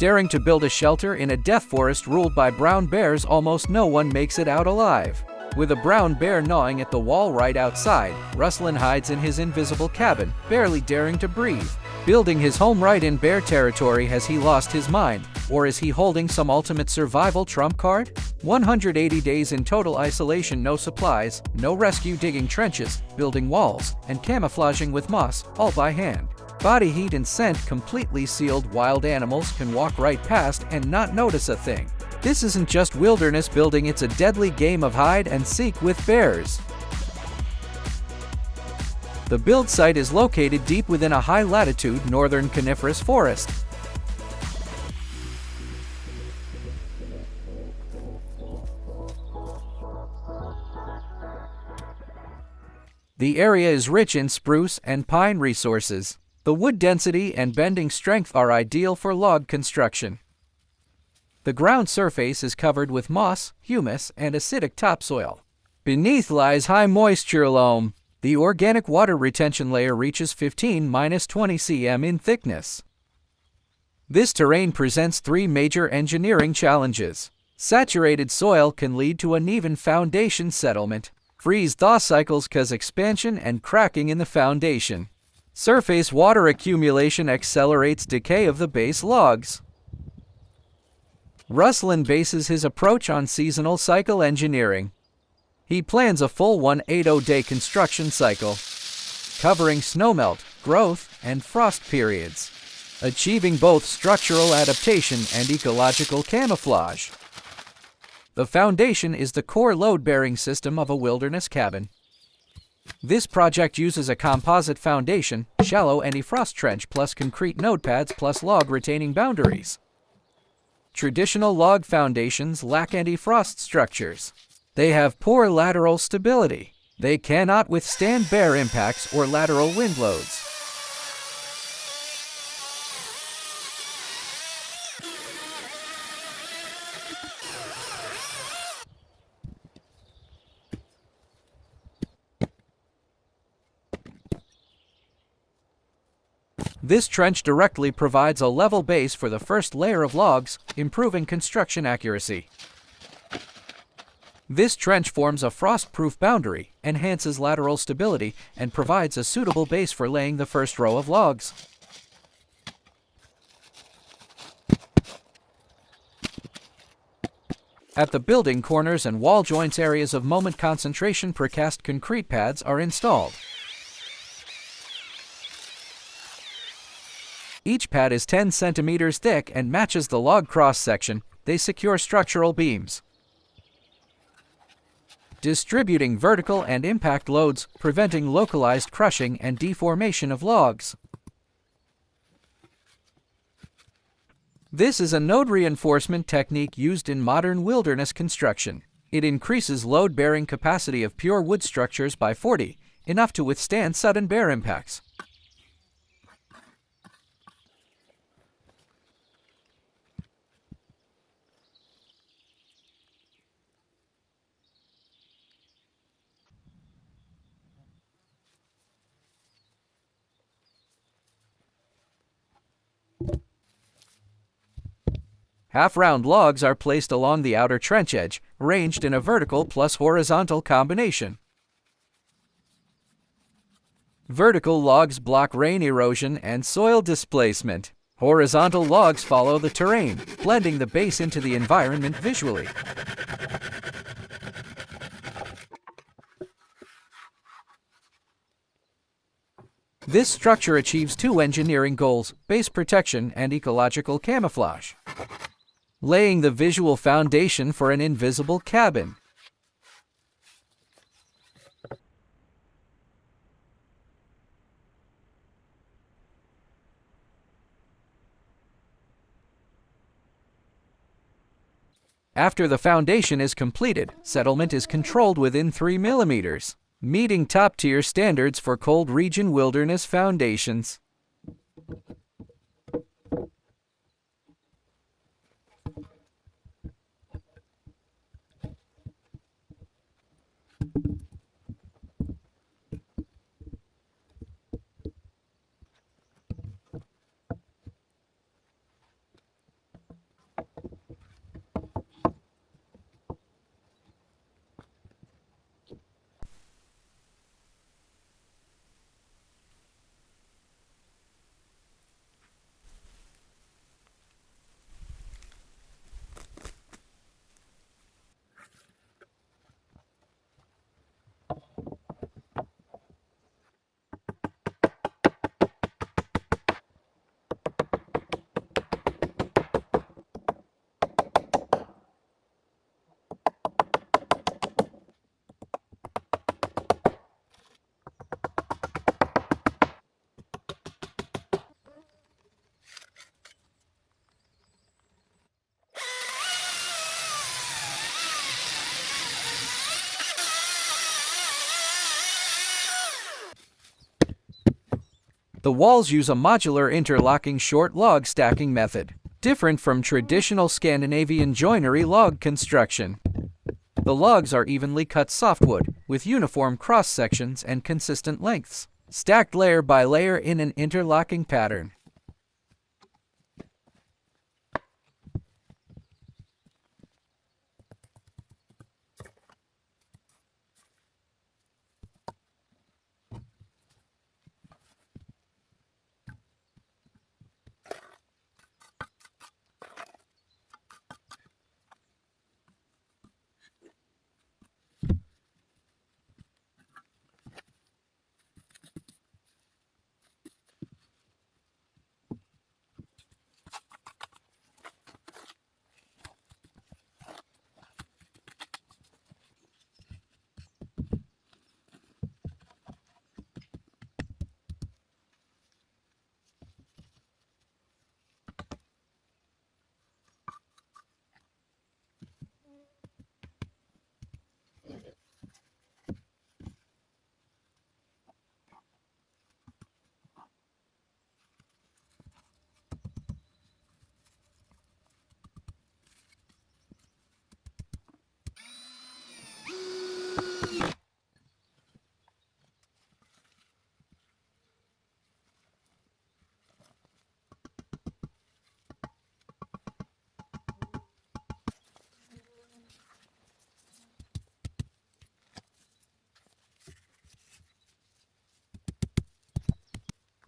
Daring to build a shelter in a death forest ruled by brown bears, almost no one makes it out alive. With a brown bear gnawing at the wall right outside, Ruslan hides in his invisible cabin, barely daring to breathe. Building his home right in bear territory, has he lost his mind? Or is he holding some ultimate survival trump card? 180 days in total isolation, no supplies, no rescue, digging trenches, building walls, and camouflaging with moss, all by hand. Body heat and scent completely sealed, wild animals can walk right past and not notice a thing. This isn't just wilderness building, it's a deadly game of hide and seek with bears. The build site is located deep within a high-latitude northern coniferous forest. The area is rich in spruce and pine resources. The wood density and bending strength are ideal for log construction. The ground surface is covered with moss, humus, and acidic topsoil. Beneath lies high moisture loam. The organic water retention layer reaches 15–20 cm in thickness. This terrain presents three major engineering challenges. Saturated soil can lead to uneven foundation settlement. Freeze-thaw cycles cause expansion and cracking in the foundation. Surface water accumulation accelerates decay of the base logs. Ruslan bases his approach on seasonal cycle engineering. He plans a full 180-day construction cycle, covering snowmelt, growth, and frost periods, achieving both structural adaptation and ecological camouflage. The foundation is the core load-bearing system of a wilderness cabin. This project uses a composite foundation, shallow anti-frost trench plus concrete node pads plus log retaining boundaries. Traditional log foundations lack anti-frost structures. They have poor lateral stability. They cannot withstand bear impacts or lateral wind loads. This trench directly provides a level base for the first layer of logs, improving construction accuracy. This trench forms a frost-proof boundary, enhances lateral stability, and provides a suitable base for laying the first row of logs. At the building corners and wall joints, areas of moment concentration precast concrete pads are installed. Each pad is 10 centimeters thick and matches the log cross-section. They secure structural beams, distributing vertical and impact loads, preventing localized crushing and deformation of logs. This is a node reinforcement technique used in modern wilderness construction. It increases load-bearing capacity of pure wood structures by 40, enough to withstand sudden bear impacts. Half-round logs are placed along the outer trench edge, arranged in a vertical plus horizontal combination. Vertical logs block rain erosion and soil displacement. Horizontal logs follow the terrain, blending the base into the environment visually. This structure achieves two engineering goals: base protection and ecological camouflage, laying the visual foundation for an invisible cabin. After the foundation is completed, settlement is controlled within 3 millimeters, meeting top-tier standards for cold region wilderness foundations. The walls use a modular interlocking short log stacking method, different from traditional Scandinavian joinery log construction. The logs are evenly cut softwood, with uniform cross-sections and consistent lengths, stacked layer by layer in an interlocking pattern.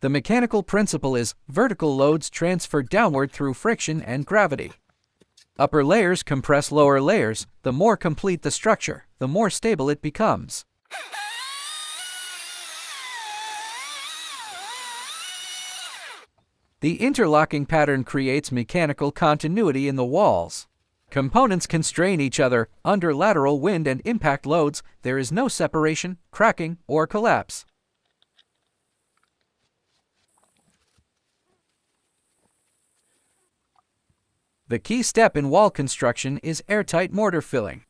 The mechanical principle is vertical loads transfer downward through friction and gravity. Upper layers compress lower layers. The more complete the structure, the more stable it becomes. The interlocking pattern creates mechanical continuity in the walls. Components constrain each other under lateral wind and impact loads. There is no separation, cracking, or collapse. The key step in wall construction is airtight mortar filling.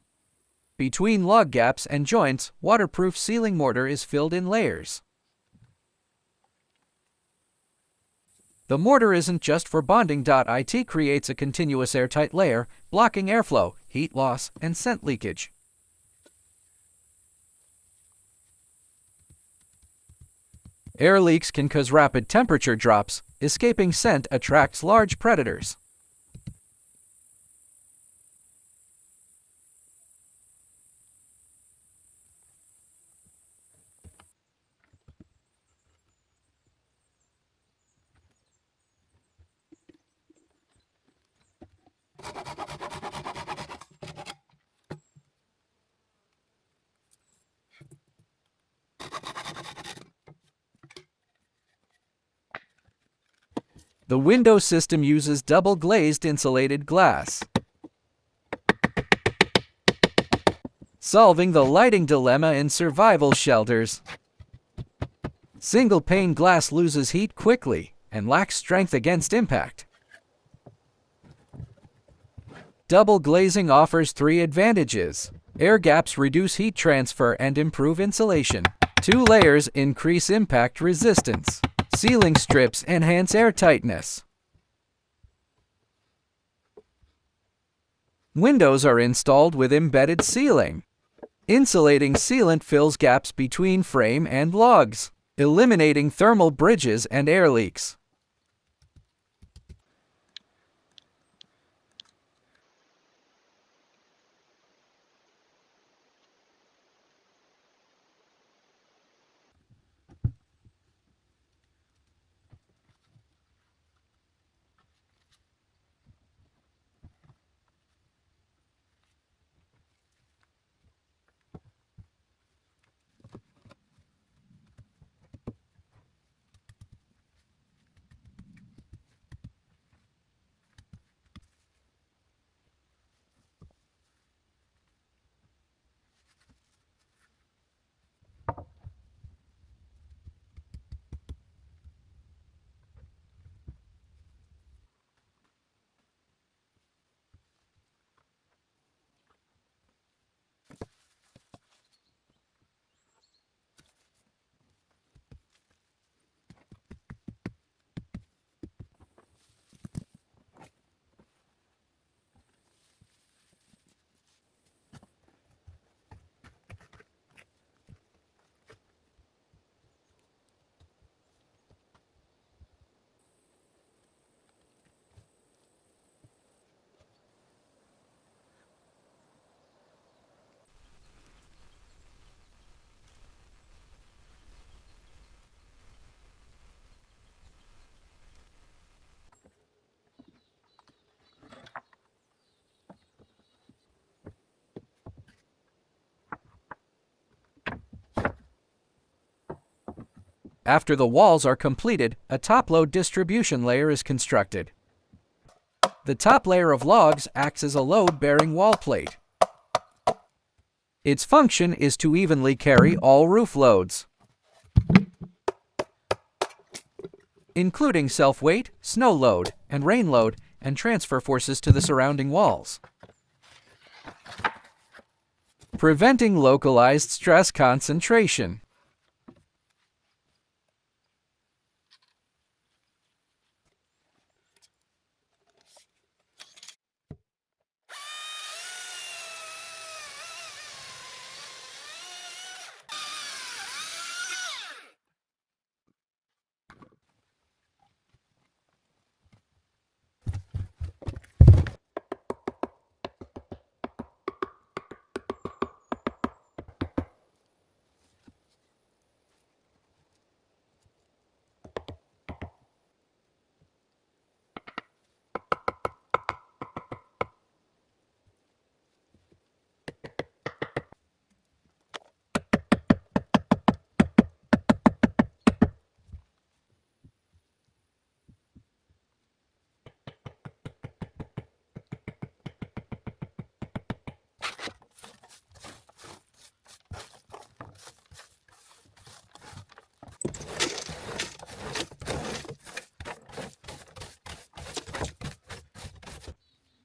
Between log gaps and joints, waterproof sealing mortar is filled in layers. The mortar isn't just for bonding. It creates a continuous airtight layer, blocking airflow, heat loss, and scent leakage. Air leaks can cause rapid temperature drops. Escaping scent attracts large predators. The window system uses double-glazed insulated glass, solving the lighting dilemma in survival shelters. Single-pane glass loses heat quickly and lacks strength against impact. Double glazing offers 3 advantages. Air gaps reduce heat transfer and improve insulation. 2 layers increase impact resistance. Sealing strips enhance airtightness. Windows are installed with embedded sealing. Insulating sealant fills gaps between frame and logs, eliminating thermal bridges and air leaks. After the walls are completed, a top-load distribution layer is constructed. The top layer of logs acts as a load-bearing wall plate. Its function is to evenly carry all roof loads, including self-weight, snow load, and rain load, and transfer forces to the surrounding walls, preventing localized stress concentration.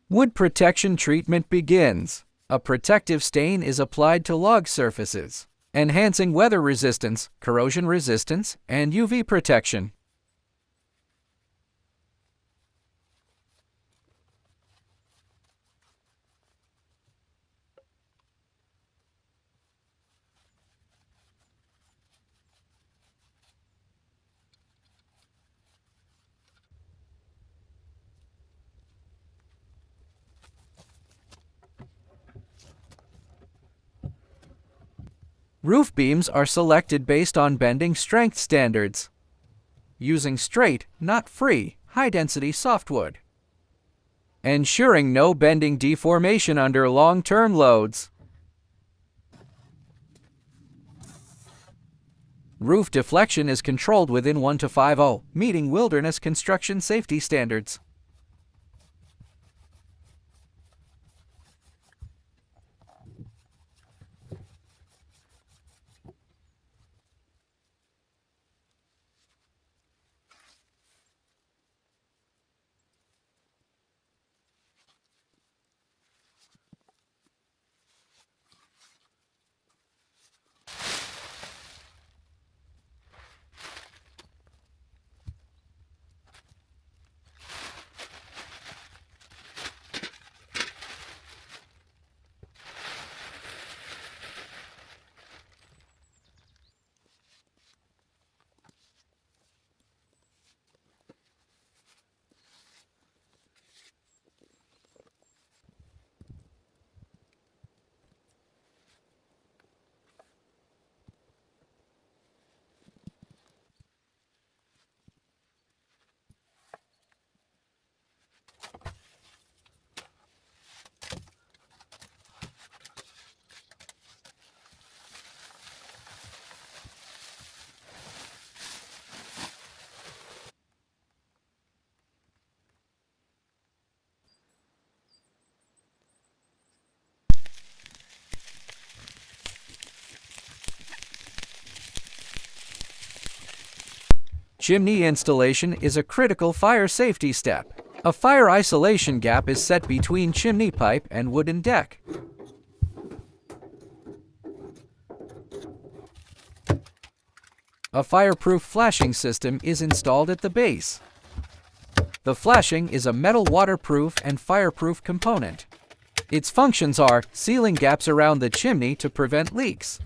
Wood protection treatment begins. A protective stain is applied to log surfaces, enhancing weather resistance, corrosion resistance, and UV protection. Roof beams are selected based on bending strength standards, using straight, not free, high-density softwood, ensuring no bending deformation under long-term loads. Roof deflection is controlled within 1 to 5.0, meeting wilderness construction safety standards. Chimney installation is a critical fire safety step. A fire isolation gap is set between chimney pipe and wooden deck. A fireproof flashing system is installed at the base. The flashing is a metal waterproof and fireproof component. Its functions are sealing gaps around the chimney to prevent leaks,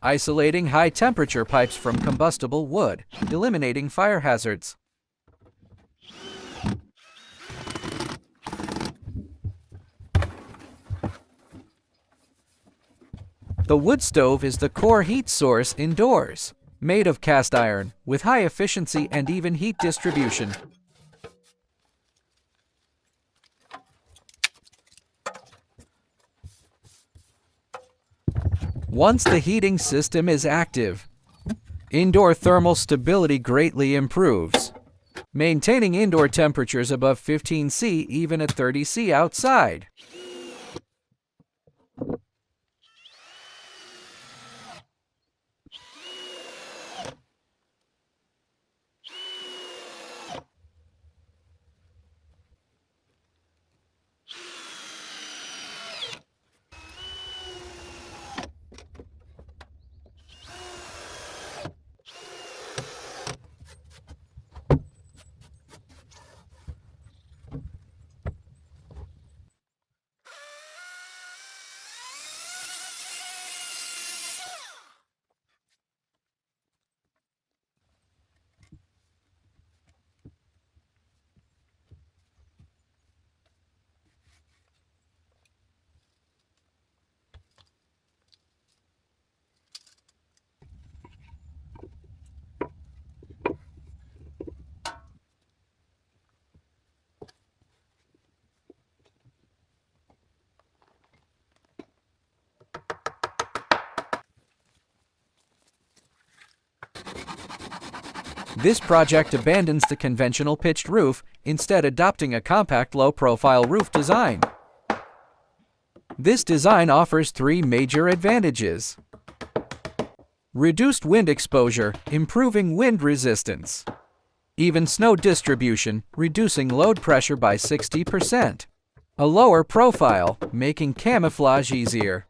isolating high-temperature pipes from combustible wood, eliminating fire hazards. The wood stove is the core heat source indoors, made of cast iron, with high efficiency and even heat distribution. Once the heating system is active, Indoor thermal stability greatly improves, maintaining indoor temperatures above 15°C even at 30°C outside. This project abandons the conventional pitched roof, instead adopting a compact low-profile roof design. This design offers three major advantages: reduced wind exposure, improving wind resistance; even snow distribution, reducing load pressure by 60%; a lower profile, making camouflage easier.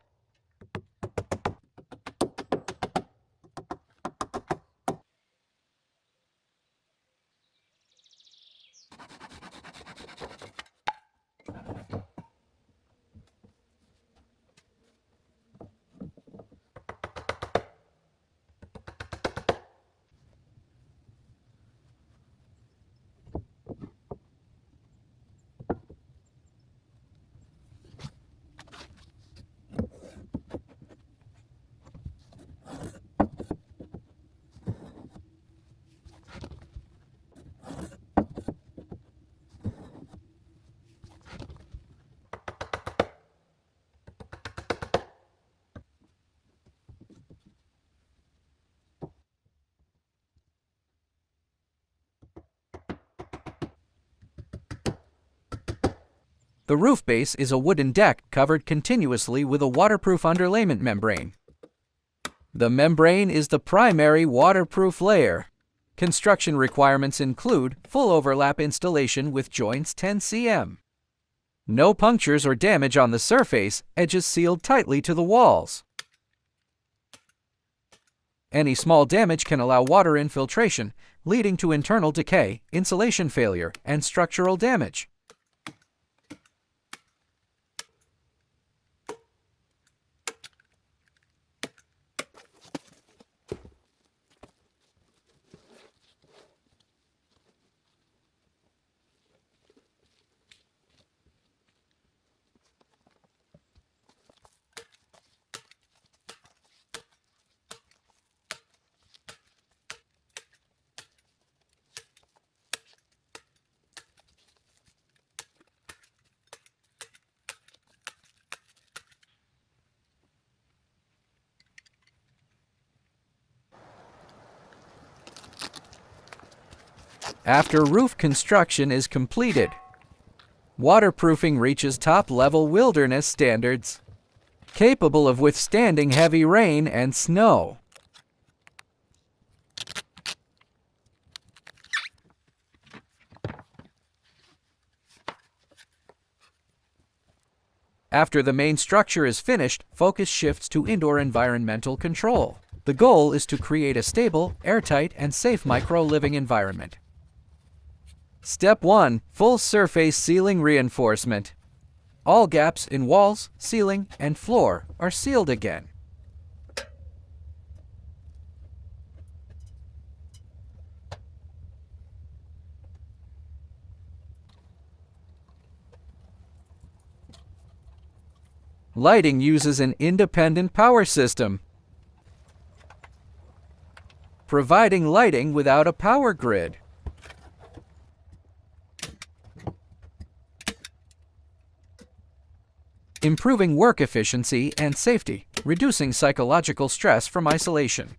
The roof base is a wooden deck covered continuously with a waterproof underlayment membrane. The membrane is the primary waterproof layer. Construction requirements include full overlap installation with joints 10 cm. No punctures or damage on the surface, edges sealed tightly to the walls. Any small damage can allow water infiltration, leading to internal decay, insulation failure, and structural damage. After roof construction is completed, waterproofing reaches top-level wilderness standards, capable of withstanding heavy rain and snow. After the main structure is finished, focus shifts to indoor environmental control. The goal is to create a stable, airtight, and safe micro-living environment. Step 1. Full surface ceiling reinforcement. All gaps in walls, ceiling, and floor are sealed again. Lighting uses an independent power system, providing lighting without a power grid. Improving work efficiency and safety, reducing psychological stress from isolation.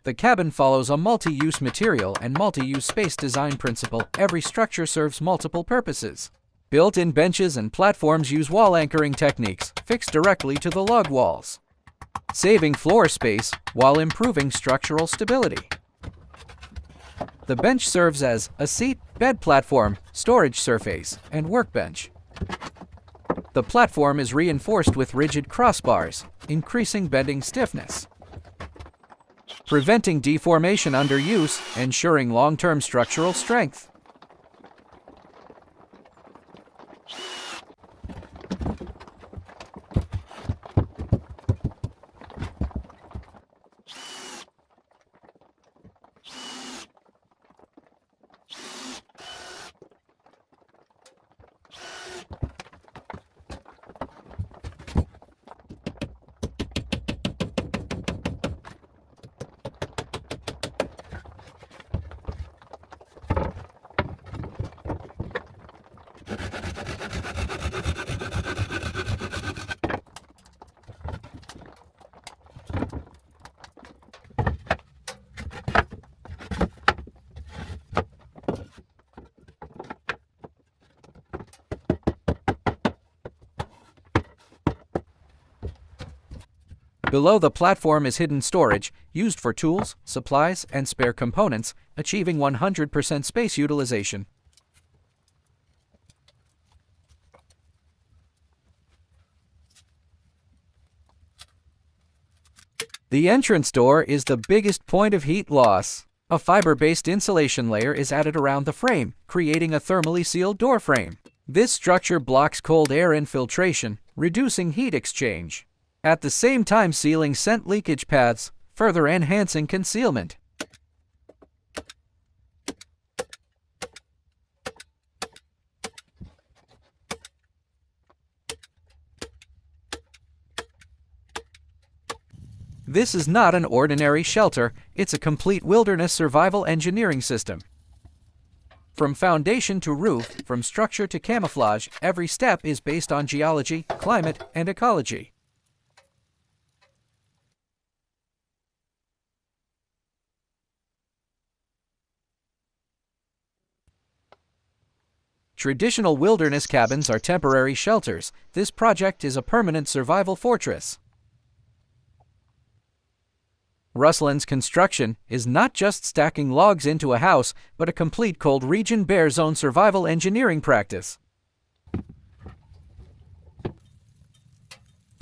The cabin follows a multi-use material and multi-use space design principle. Every structure serves multiple purposes. Built-in benches and platforms use wall anchoring techniques, fixed directly to the log walls, saving floor space while improving structural stability. The bench serves as a seat, bed platform, storage surface, and workbench. The platform is reinforced with rigid crossbars, increasing bending stiffness, preventing deformation under use, ensuring long-term structural strength. Below the platform is hidden storage, used for tools, supplies, and spare components, achieving 100% space utilization. The entrance door is the biggest point of heat loss. A fiber-based insulation layer is added around the frame, creating a thermally sealed door frame. This structure blocks cold air infiltration, reducing heat exchange, at the same time sealing scent leakage paths, further enhancing concealment. This is not an ordinary shelter, it's a complete wilderness survival engineering system. From foundation to roof, from structure to camouflage, every step is based on geology, climate, and ecology. Traditional wilderness cabins are temporary shelters. This project is a permanent survival fortress. Ruslan's construction is not just stacking logs into a house, but a complete cold region bear zone survival engineering practice.